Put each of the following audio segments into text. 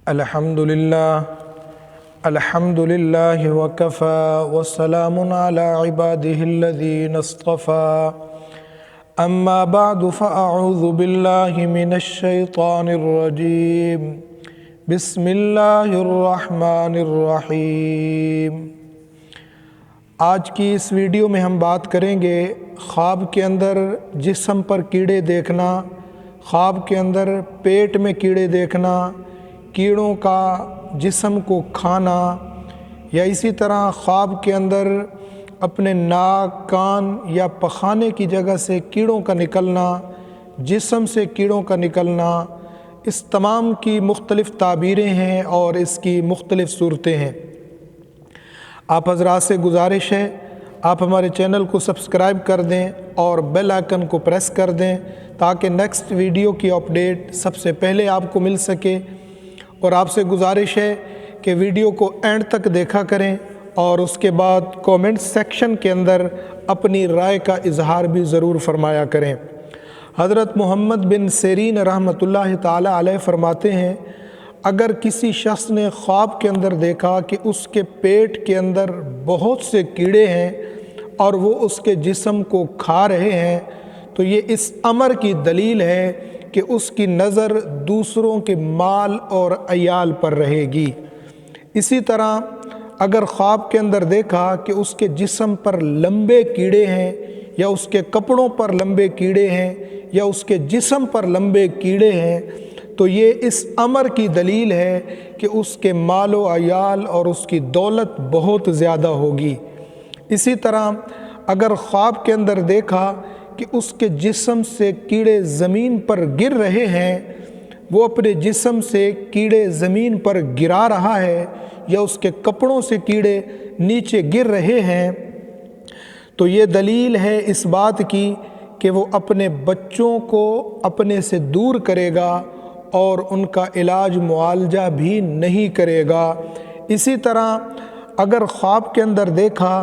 अल्हम्दुलिल्लाह वकफ़ा वस्सलामुन अला इबादिहिल्लज़ीना इस्तफ़ा अम्मा बअदु फ़अऊज़ु बिल्लाहि मिनश शैतानिर रजीम बिस्मिल्लाहिर रहमानिर रहीम। आज की इस वीडियो में हम बात करेंगे ख्वाब के अंदर जिस्म पर कीड़े देखना, ख्वाब के अंदर पेट में कीड़े देखना, कीड़ों का जिस्म को खाना, या इसी तरह ख्वाब के अंदर अपने नाक, कान या पखाने की जगह से कीड़ों का निकलना, जिस्म से कीड़ों का निकलना, इस तमाम की मुख्तलिफ़ ताबीरें हैं और इसकी मुख्तलिफ़ सूरतें हैं। आप हज़रात से गुजारिश है आप हमारे चैनल को सब्सक्राइब कर दें और बेल आइकन को प्रेस कर दें ताकि नेक्स्ट वीडियो की अपडेट सबसे पहले आपको मिल सके। और आपसे गुजारिश है कि वीडियो को एंड तक देखा करें और उसके बाद कमेंट सेक्शन के अंदर अपनी राय का इजहार भी ज़रूर फरमाया करें। हज़रत मोहम्मद बिन सिरीन रहमतुल्लाह ताला अलैह फरमाते हैं, अगर किसी शख्स ने ख्वाब के अंदर देखा कि उसके पेट के अंदर बहुत से कीड़े हैं और वो उसके जिस्म को खा रहे हैं, तो ये इस अमर की दलील है कि उसकी नज़र दूसरों के माल और अयाल पर रहेगी। इसी तरह अगर ख्वाब के अंदर देखा कि उसके जिस्म पर लंबे कीड़े हैं या उसके कपड़ों पर लंबे कीड़े हैं या उसके जिस्म पर लंबे कीड़े हैं, तो ये इस अमर की दलील है कि उसके मालो अयाल और उसकी दौलत बहुत ज़्यादा होगी। इसी तरह अगर ख्वाब के अंदर देखा कि उसके जिस्म से कीड़े ज़मीन पर गिर रहे हैं, वो अपने जिस्म से कीड़े ज़मीन पर गिरा रहा है या उसके कपड़ों से कीड़े नीचे गिर रहे हैं, तो ये दलील है इस बात की कि वो अपने बच्चों को अपने से दूर करेगा और उनका इलाज मुआलजा भी नहीं करेगा। इसी तरह अगर ख्वाब के अंदर देखा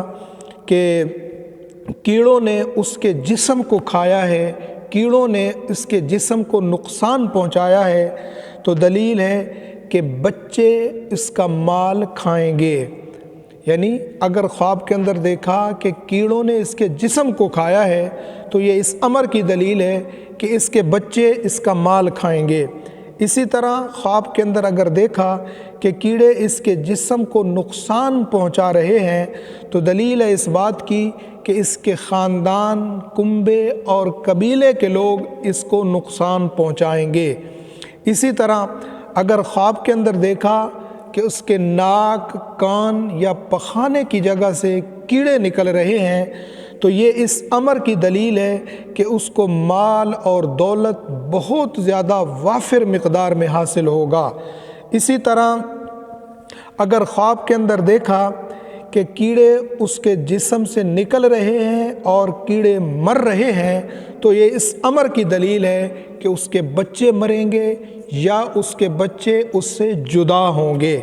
कि कीड़ों ने उसके जिस्म को खाया है, कीड़ों ने इसके जिस्म को नुकसान पहुंचाया है, तो दलील है कि बच्चे इसका माल खाएंगे। यानी अगर ख्वाब के अंदर देखा कि कीड़ों ने इसके जिस्म को खाया है, तो ये इस अमर की दलील है कि इसके बच्चे इसका माल खाएंगे। इसी तरह ख्वाब के अंदर अगर देखा कि कीड़े इसके जिस्म को नुकसान पहुंचा रहे हैं, तो दलील है इस बात की कि इसके ख़ानदान, कुंबे और कबीले के लोग इसको नुकसान पहुंचाएंगे। इसी तरह अगर ख्वाब के अंदर देखा कि उसके नाक, कान या पखाने की जगह से कीड़े निकल रहे हैं, तो ये इस अमर की दलील है कि उसको माल और दौलत बहुत ज़्यादा वाफिर मिक़दार में हासिल होगा। इसी तरह अगर ख्वाब के अंदर देखा कि कीड़े उसके जिस्म से निकल रहे हैं और कीड़े मर रहे हैं, तो ये इस अमर की दलील है कि उसके बच्चे मरेंगे या उसके बच्चे उससे जुदा होंगे।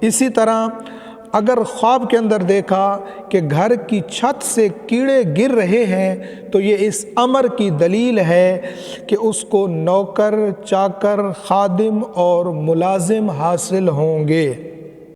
इसी तरह अगर ख्वाब के अंदर देखा कि घर की छत से कीड़े गिर रहे हैं, तो ये इस अमर की दलील है कि उसको नौकर, चाकर, खादिम और मुलाजिम हासिल होंगे।